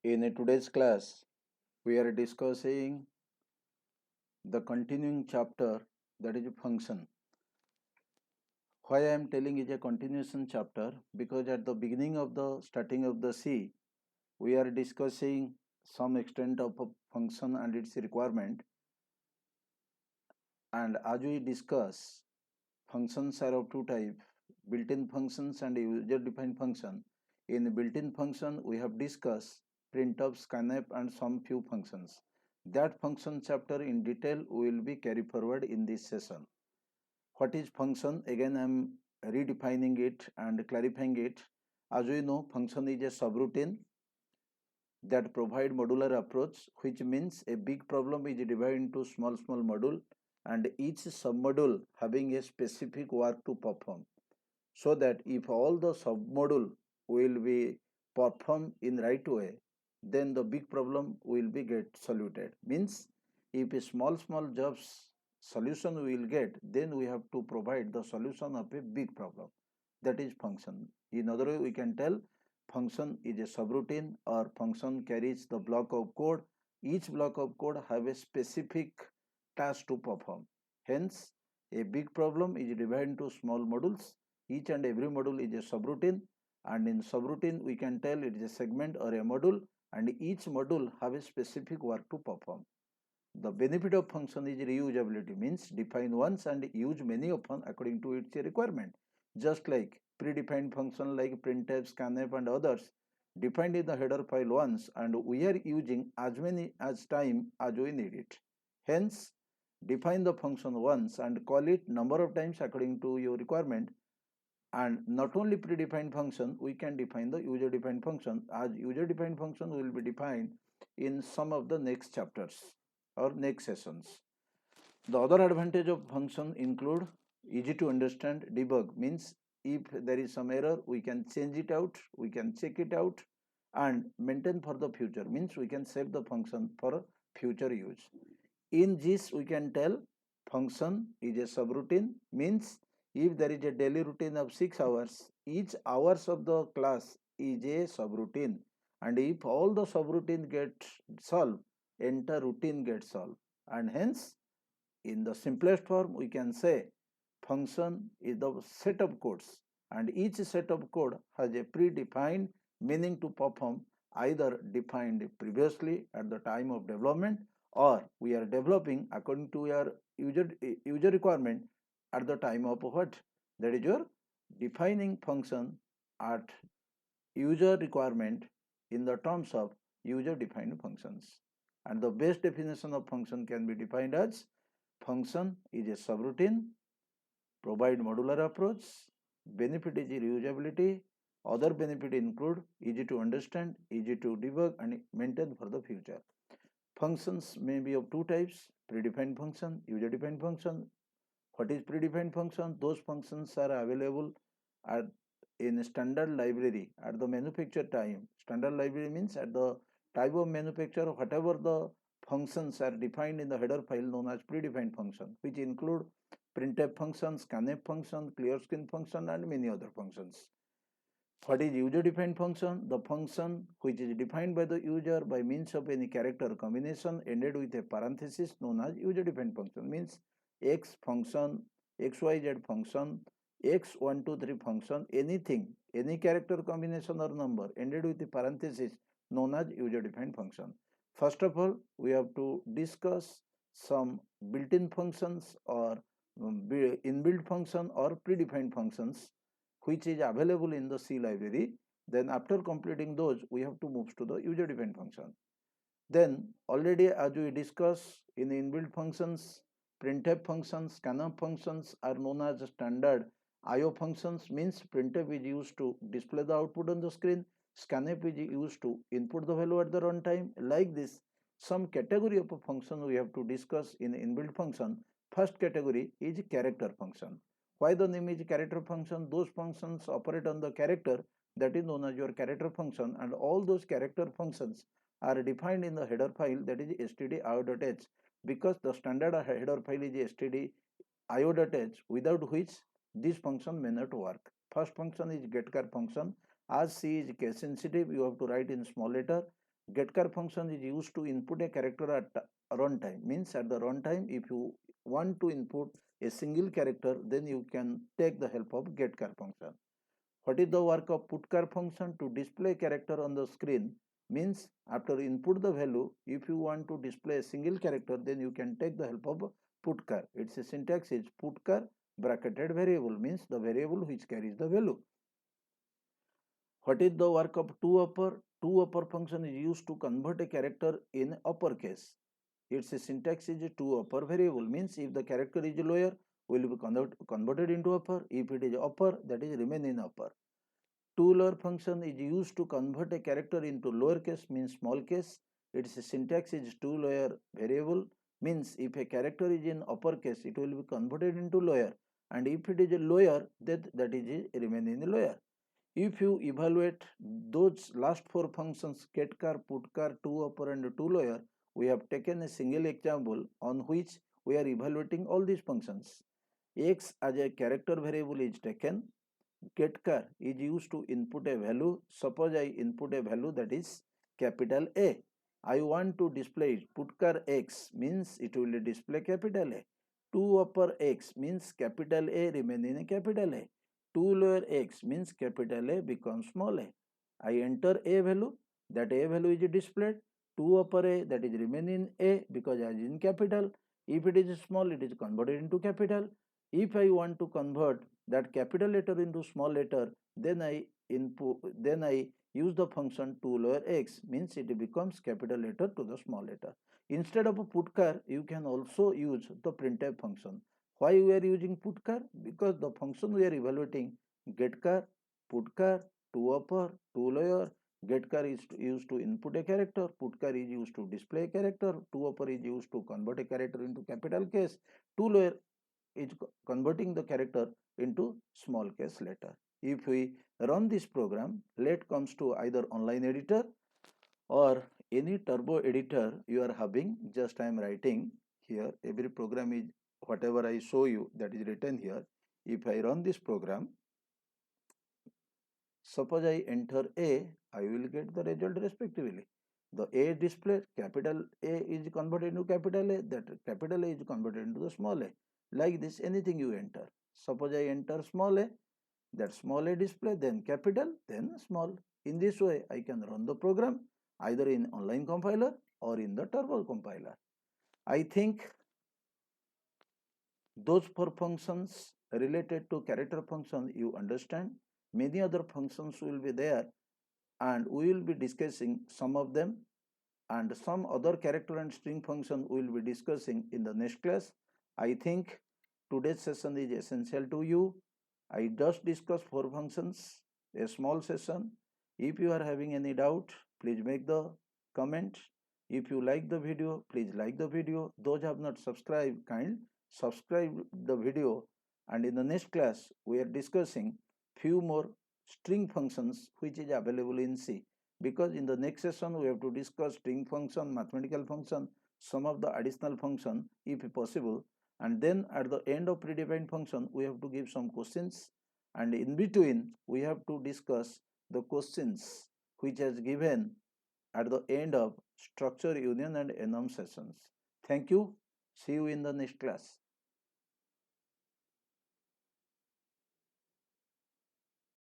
In today's class, we are discussing the continuing chapter, that is function. Why I am telling is a continuation chapter, because at the beginning of the starting of the C, we are discussing some extent of a function and its requirement. And as we discuss, functions are of two types: built-in functions and user-defined function. In built-in function, we have discussed printf, scanf, and some few functions. That function chapter in detail will be carried forward in this session. What is function? Again, I am redefining it and clarifying it. As we know, function is a subroutine that provide modular approach, which means a big problem is divided into small module, and each submodule having a specific work to perform, so that if all the submodule will be performed in right way, then the big problem will be get soluted. Means if a small jobs solution we will get, then we have to provide the solution of a big problem. That is function. In other way, we can tell function is a subroutine, or function carries the block of code. Each block of code have a specific task to perform. Hence, a big problem is divided into small modules. Each and every module is a subroutine, and in subroutine we can tell it is a segment or a module, and each module have a specific work to perform. The benefit of function is reusability, means define once and use many often according to its requirement. Just like predefined function like printf, scanf, and others defined in the header file once, and we are using as many as time as we need it. Hence, define the function once and call it number of times according to your requirement. And not only predefined function, we can define the user defined function, as user defined function will be defined in some of the next chapters or next sessions. The other advantage of function include easy to understand. Debug means if there is some error, we can change it out, we can check it out, and maintain for the future, means we can save the function for future use. In this, we can tell function is a subroutine, means if there is a daily routine of 6 hours, each hours of the class is a subroutine, and if all the subroutine get solved, entire routine gets solved. And hence, in the simplest form, we can say function is the set of codes, and each set of code has a predefined meaning to perform, either defined previously at the time of development, or we are developing according to your user requirement at the time of what? That is your defining function at user requirement in the terms of user defined functions. And the best definition of function can be defined as function is a subroutine, provide modular approach, benefit is reusability, other benefit include easy to understand, easy to debug, and maintain for the future. Functions may be of two types: predefined function, user defined function. What is predefined function? Those functions are available at in standard library at the manufacture time. Standard library means at the type of manufacture, whatever the functions are defined in the header file known as predefined function, which include printf function, scanf function, clear screen function, and many other functions. What is user defined function? The function which is defined by the user by means of any character combination ended with a parenthesis known as user defined function. Means x function, xyz function, x123 function, anything, any character combination or number ended with a parenthesis known as user defined function. First of all, we have to discuss some built-in functions or inbuilt function or predefined functions which is available in the C library. Then after completing those, we have to move to the user defined function. Then already as we discussed in the inbuilt functions, printf functions, scanf functions are known as standard IO functions, means printf is used to display the output on the screen, scanf is used to input the value at the runtime. Like this, some category of a function we have to discuss in inbuilt function. First category is character function. Why the name is character function? Those functions operate on the character, that is known as your character function, and all those character functions are defined in the header file, that is stdio.h, because the standard header file is stdio.h, without which this function may not work. First function is getChar function. As C is case sensitive, you have to write in small letter. getChar function is used to input a character at runtime. Means at the runtime, if you want to input a single character, then you can take the help of getChar function. What is the work of putChar function? To display character on the screen. Means after input the value, if you want to display a single character, then you can take the help of putChar. Its syntax is putChar bracketed variable, means the variable which carries the value. What is the work of toUpper? ToUpper function is used to convert a character in uppercase. Its syntax is toUpper variable, means if the character is lower, will be converted into upper. If it is upper, that is remain in upper. ToLower function is used to convert a character into lowercase, means small case. Its syntax is ToLower variable, means if a character is in uppercase, it will be converted into lower, and if it is a lower, that is remain in lower. If you evaluate those last four functions, getChar, putChar, toUpper and toLower, we have taken a single example on which we are evaluating all these functions. X as a character variable is taken. getChar is used to input a value. Suppose I input a value that is capital A. I want to display it. putChar X means it will display capital A. toUpper X means capital A remain in a capital A. ToLower X means capital A becomes small a. I enter A value, that A value is displayed. ToUpper A, that is remain in A because as in capital. If it is small, it is converted into capital. If I want to convert that capital letter into small letter, then I use the function ToLower X, means it becomes capital letter to the small letter. Instead of a putChar, you can also use the printf function. Why we are using putChar? Because the function we are evaluating, getChar, putChar, toUpper, toLower. getChar is used to input a character, putChar is used to display a character, toUpper is used to convert a character into capital case, toLower is converting the character into small case letter. If we run this program, let comes to either online editor or any turbo editor you are having. Just I am writing here, every program is whatever I show you, that is written here. If I run this program, suppose I enter A, I will get the result respectively. The A display, capital A is converted into capital A, that capital A is converted into the small a. Like this, anything you enter. Suppose I enter small a, that small a display, then capital, then small. In this way, I can run the program either in online compiler or in the turbo compiler. I think those four functions related to character function you understand. Many other functions will be there, and we will be discussing some of them, and some other character and string function we will be discussing in the next class. I think today's session is essential to you. I just discussed four functions, a small session. If you are having any doubt, please make the comment. If you like the video, please like the video. Those have not subscribed, kind subscribe the video. And in the next class, we are discussing few more string functions which is available in C. Because in the next session we have to discuss string function, mathematical function, some of the additional function if possible, and then at the end of predefined function we have to give some questions, and in between we have to discuss the questions which has given at the end of structure, union and enum sessions. Thank you. See you in the next class.